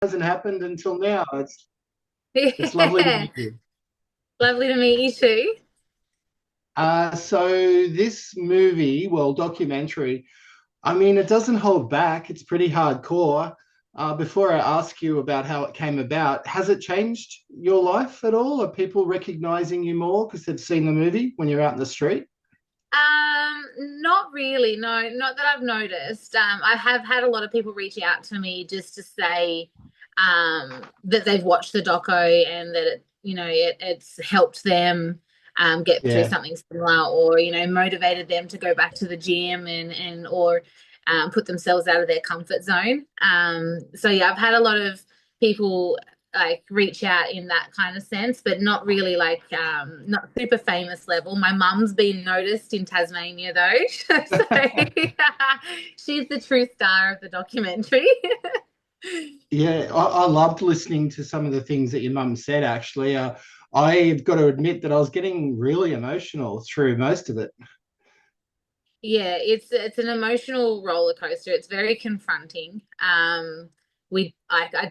hasn't happened until now. It's lovely to Yeah, meet you. lovely to meet you too. So this movie, well, documentary, I mean, it doesn't hold back. It's pretty hardcore. Before I ask you about how it came about, has it changed your life at all? Are people recognizing you more because they've seen the movie when you're out in the street? Not really. No, not that I've noticed. I have had a lot of people reach out to me just to say, that they've watched the doco and that it's helped them, get through Yeah. something similar, or motivated them to go back to the gym and or put themselves out of their comfort zone. So yeah, I've had a lot of people like reach out in that kind of sense, but not really like not super famous level. My mum's been noticed in Tasmania though. So she's the true star of the documentary. Yeah, I loved listening to some of the things that your mum said, actually. I've got to admit that I was getting really emotional through most of it. Yeah, it's an emotional roller coaster. It's very confronting. I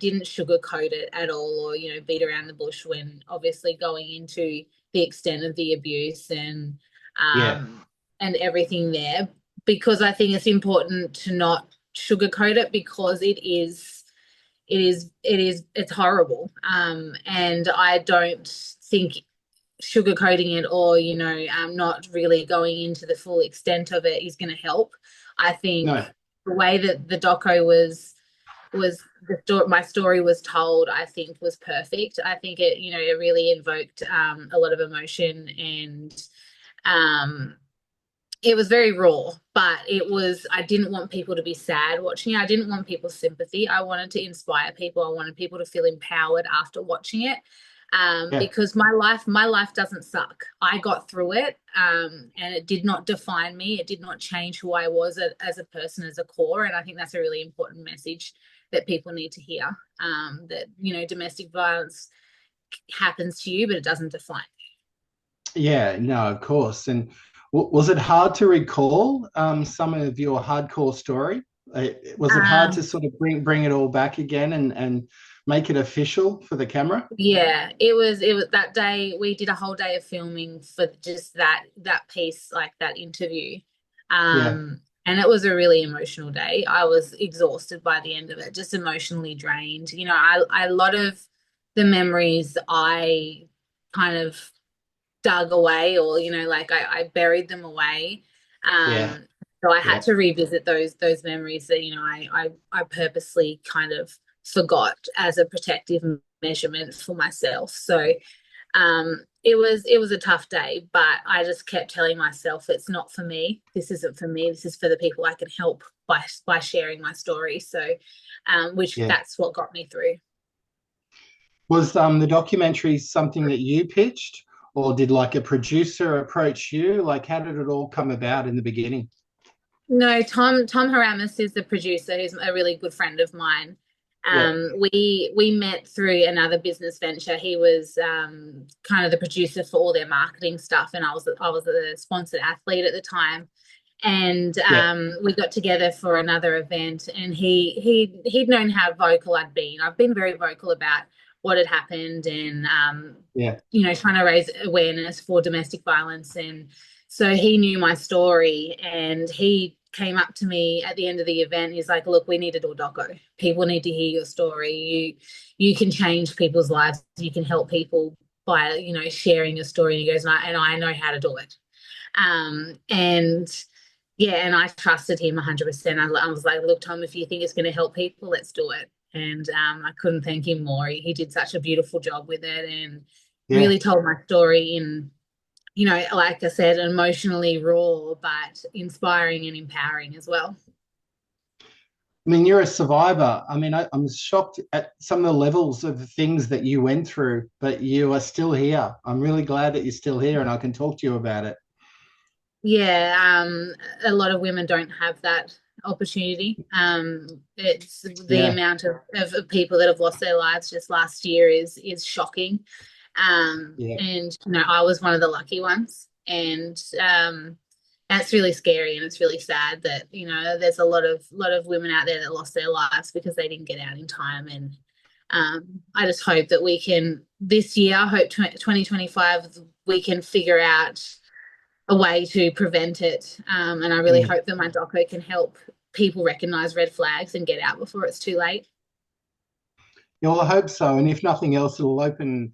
didn't sugarcoat it at all, or beat around the bush when obviously going into the extent of the abuse Yeah. um and everything there, because I think it's important to not sugarcoat it, because it's horrible. And I don't think sugarcoating it, or not really going into the full extent of it is going to help. I think No. the way that the doco was my story was told, I think was perfect. I think it really invoked a lot of emotion, and um it was very raw, but I didn't want people to be sad watching it. I didn't want people's sympathy. I wanted to inspire people. I wanted people to feel empowered after watching it. Yeah. Because my life doesn't suck. I got through it, and it did not define me. It did not change who I was as a person, as a core. And I think that's a really important message that people need to hear. That domestic violence happens to you, but it doesn't define Yeah, no, of course. And was it hard to recall some of your hardcore story? Was you. it hard to sort of bring it all back again and make it official for the camera? Yeah, it was that day we did a whole day of filming for just that piece, like that interview. Yeah, And it was a really emotional day. I was exhausted by the end of it, just emotionally drained. I a lot of the memories I kind of dug away, or like I buried them away. yeah, So I had yeah, to revisit those memories that I purposely kind of forgot as a protective measurement for myself. So it was a tough day, but I just kept telling myself it's not for me. This isn't for me. This is for the people I can help by sharing my story. So which yeah. that's what got me through. Was the documentary something that you pitched, or did like a producer approach you? Like, how did it all come about in the beginning? No, Tom Haramis is the producer. He's a really good friend of mine. Yeah, We met through another business venture. He was kind of the producer for all their marketing stuff, and I was a sponsored athlete at the time. And yeah, we got together for another event, and he'd known how vocal I'd been. I've been very vocal about what had happened, and yeah, trying to raise awareness for domestic violence. And so he knew my story, and he came up to me at the end of the event. He's like, "Look, we need to do a doco. People need to hear your story. You can change people's lives. You can help people by sharing your story." And he goes, "And I know how to do it." And yeah, and I trusted him 100%. I was like, "Look, Tom, if you think it's going to help people, let's do it." And I couldn't thank him more. He did such a beautiful job with it, and yeah. really told my story in, like I said, emotionally raw, but inspiring and empowering as well. I mean, you're a survivor. I mean, I'm shocked at some of the levels of the things that you went through, but you are still here. I'm really glad that you're still here and I can talk to you about it. Yeah, a lot of women don't have that opportunity. It's the Yeah, amount of people that have lost their lives just last year is shocking. yeah, And I was one of the lucky ones, and that's really scary, and it's really sad that there's a lot of women out there that lost their lives because they didn't get out in time. And I just hope that we can this year, I hope 2025, we can figure out a way to prevent it. And I really Mm. hope that my doco can help people recognize red flags and get out before it's too late. Yeah, well, I hope so. And if nothing else, it'll open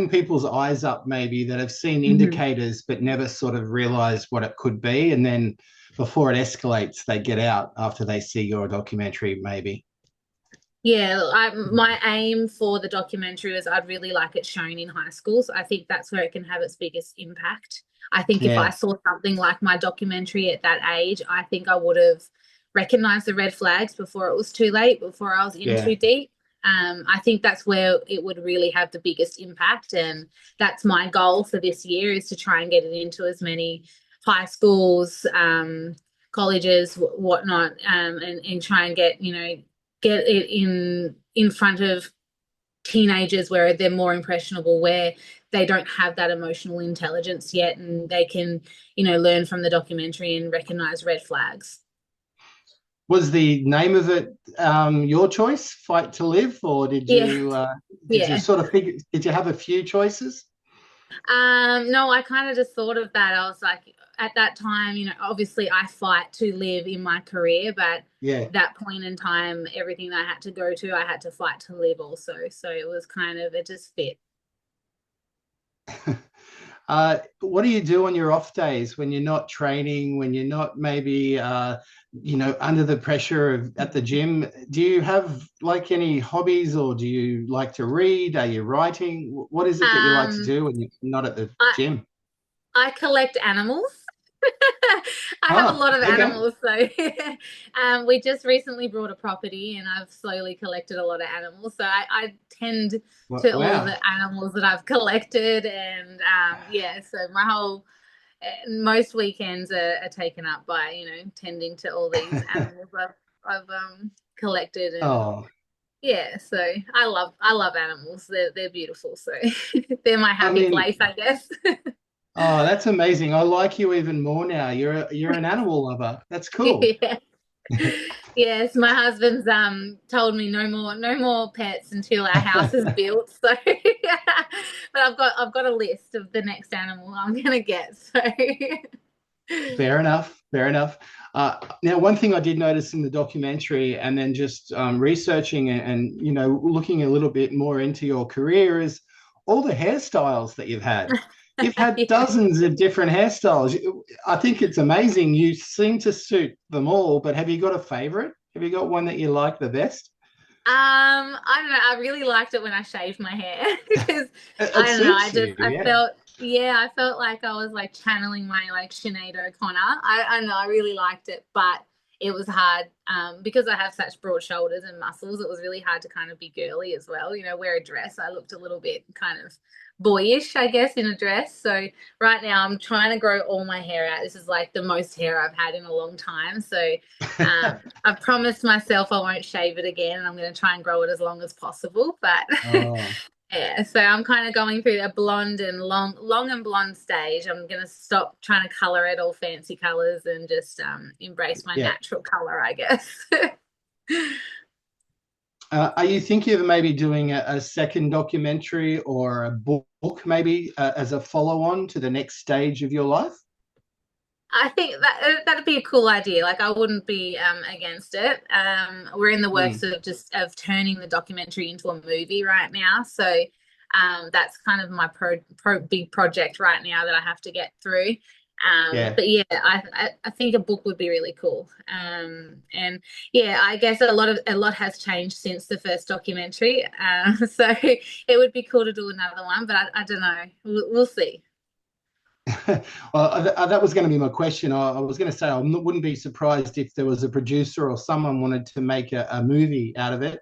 people's eyes up maybe that have seen Mhm. indicators but never sort of realized what it could be. And then before it escalates, they get out after they see your documentary, maybe. Yeah, my aim for the documentary is I'd really like it shown in high schools. I think that's where it can have its biggest impact. I think if I Yeah, saw something like my documentary at that age, I think I would have recognized the red flags before it was too late, before I was in yeah. too deep. I think that's where it would really have the biggest impact, and that's my goal for this year is to try and get it into as many high schools, colleges, whatnot, and try and get it in front of teenagers where they're more impressionable, where they don't have that emotional intelligence yet, and they can learn from the documentary and recognize red flags. Was the name of it your choice, Fight to Live, or Yeah, did you yeah. sort of figure? Did you have a few choices? No, I kind of just thought of that. I was like, at that time, obviously I fight to live in my career, but Yeah. that point in time, everything I had to go to, I had to fight to live also. So it was kind of, it just fit. What do you do on your off days when you're not training, when you're not maybe, under the pressure of at the gym? Do you have like any hobbies or do you like to read? Are you writing? What is it that you like to Um, do when you're not at the I gym? I collect animals. I have a Ah, lot of okay. animals, so we just recently bought a property, and I've slowly collected a lot of animals. So I tend to all Wow. the animals that I've collected, and yeah, so most weekends are taken up by tending to all these animals I've collected, and Oh, yeah, so I love animals. They're beautiful, so they're my I happy mean, place, I guess. oh, that's amazing. I like you even more now. You're an animal lover. That's cool. Yeah. Yes, my husband's told me no more pets until our house is built. So but I've got a list of the next animal I'm gonna get. So Fair enough. Fair enough. Now, one thing I did notice in the documentary, and then just researching and looking a little bit more into your career, is all the hairstyles that you've had. You've had yeah. dozens of different hairstyles. I think it's amazing. You seem to suit them all, but have you got a favorite? Have you got one that you like the best? I don't know. I really liked it when I shaved my hair because It I don't know. suits you, I yeah. felt, yeah, I felt like I was like channeling my like Sinead O'Connor. I don't know. I really liked it, but it was hard because I have such broad shoulders and muscles. It was really hard to kind of be girly as well. Wear a dress. I looked a little bit kind of boyish, I guess, in a dress. So right now I'm trying to grow all my hair out. This is like the most hair I've had in a long time. So I've promised myself I won't shave it again, and I'm going to try and grow it as long as possible. But Oh, yeah, so I'm kind of going through a blonde and long and blonde stage. I'm going to stop trying to color it all fancy colors and just embrace my yeah. natural color, I guess. Are you thinking of maybe doing a second documentary or a book, maybe as a follow-on to the next stage of your life? I think that'd be a cool idea. Like I wouldn't be against it. We're in the works Mm, of turning the documentary into a movie right now. So that's kind of my big project right now that I have to get through. yeah. But yeah, I think a book would be really cool. And yeah, I guess a lot has changed since the first documentary. So it would be cool to do another one, but I don't know. We'll see. Well, that was going to be my question. I was going to say wouldn't be surprised if there was a producer or someone wanted to make a movie out of it.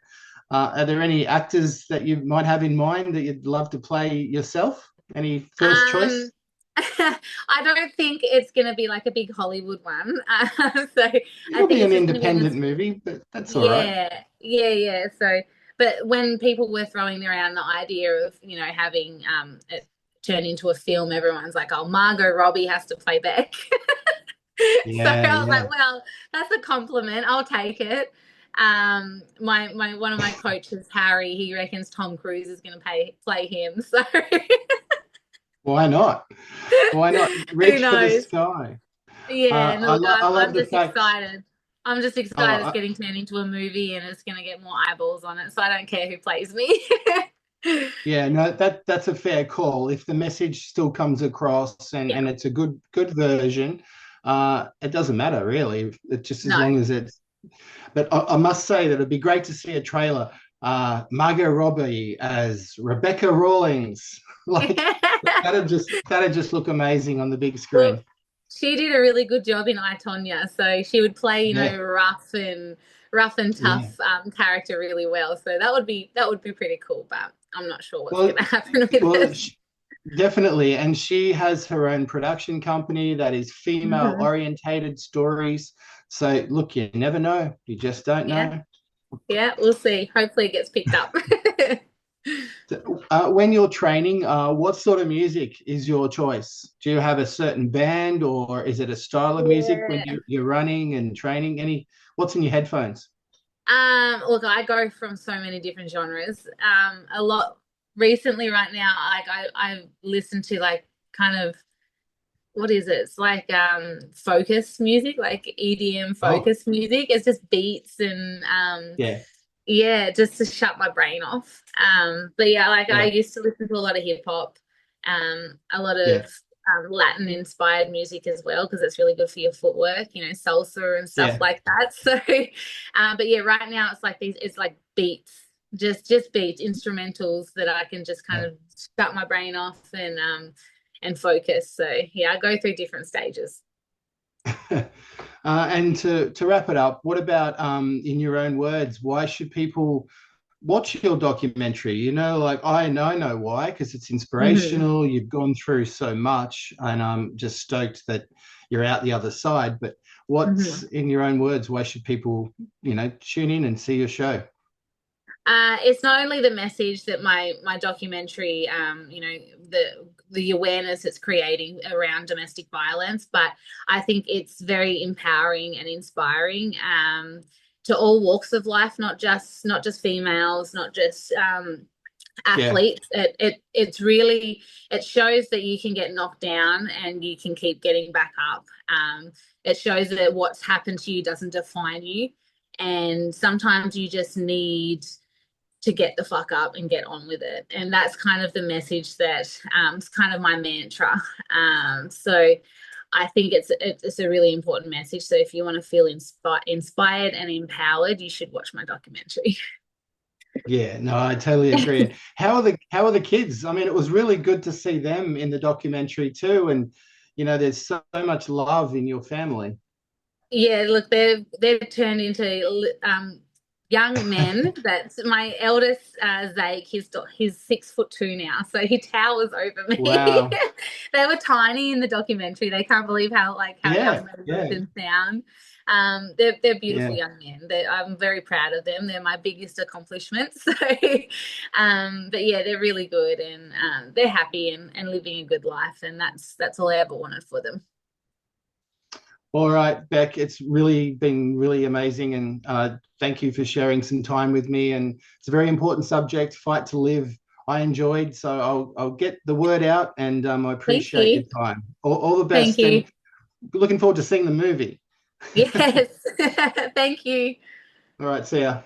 Are there any actors that you might have in mind that you'd love to play yourself? Any first Um, choice? I don't think it's going to be like a big Hollywood one. So I It'll think be it's an just going to be independent movie, but that's all right. yeah, yeah, yeah. So, but when people were throwing around the idea of, having it turn into a film, everyone's like, oh, Margot Robbie has to play Beck. So Yeah, I was yeah. like, well, that's a compliment. I'll take it. My one of my coaches, Harry, he reckons Tom Cruise is going to play him. So Why not? Why not who reach for the knows? sky? Yeah, no, look, I I'm love the just fact. excited. I'm just Oh, excited it's getting turned into a movie and it's going to get more eyeballs on it. So I don't care who plays me. yeah, no, that's a fair call. If the message still comes across Yeah, and it's a good version, it doesn't matter really. It just as no. long as it's. But I must say that it'd be great to see a trailer. Margot Robbie as Rebecca Rawlings, like that'd just look amazing on the big Look, screen. she did a really good job in I, Tonya. So she would play, Yeah, rough and yeah. tough character really well. So that would be pretty cool, but I'm not sure what's Well, going to happen with well, it. definitely. And she has her own production company that is female Mhm. orientated stories. So look, you never know. You just don't Yeah, know. yeah, we'll see. Hopefully it gets picked up. When you're training, what sort of music is your choice? Do you have a certain band or is it a style of music when Yeah. you're running and training? What's in your headphones? Look, I go from so many different genres. A lot recently right now, like I listen to like kind of what is it? It's like focus music, like EDM Oh, focus music. It's just beats and yeah, yeah, just to shut my brain off. But yeah, like I yeah, used to listen to a lot of hip hop, a lot of yeah, Latin inspired music as well, because it's really good for your footwork, salsa and stuff yeah. like that. So, but yeah, right now it's like it's like beats, just beats, instrumentals that I can just kind Yeah. of shut my brain off and focus. So yeah, I go through different stages. And to wrap it up, what about in your own words? Why should people watch your documentary? Like I know why, because it's Hmm. inspirational. You've gone through so much, and I'm just stoked that you're out the other side. But what's Hmm. in your own words? Why should people, tune in and see your show? It's not only the message that my documentary, the awareness it's creating around domestic violence, but I think it's very empowering and inspiring to all walks of life, not just females, not just Yeah, athletes. It's really it shows that you can get knocked down and you can keep getting back up. It shows that what's happened to you doesn't define you, and sometimes you just need to get the fuck up and get on with it. And that's kind of the message that is kind of my mantra. So I think it's a really important message. So if you want to feel inspired and empowered, you should watch my documentary. yeah. No, I totally agree. And how are the kids? I mean, it was really good to see them in the documentary too. And there's so much love in your family. Yeah, look, they've turned into young men. That's my eldest, Zake. He's 6'2" now, so he towers over me. Wow. They were tiny in the documentary. They can't believe how young Yeah, they look yeah, and sound. They're beautiful yeah, young men. I'm very proud of them. They're my biggest accomplishment. So, but yeah, they're really good and they're happy and living a good life, and that's all I ever wanted for them. all right, Beck, it's really been really amazing, and thank you for sharing some time with me. And it's a very important subject, fight to live. I enjoyed, so I'll get the word out, and I Thank appreciate your you. time. All the Thank best, and you. looking forward to seeing the movie. Yes. Thank you. All right, see ya.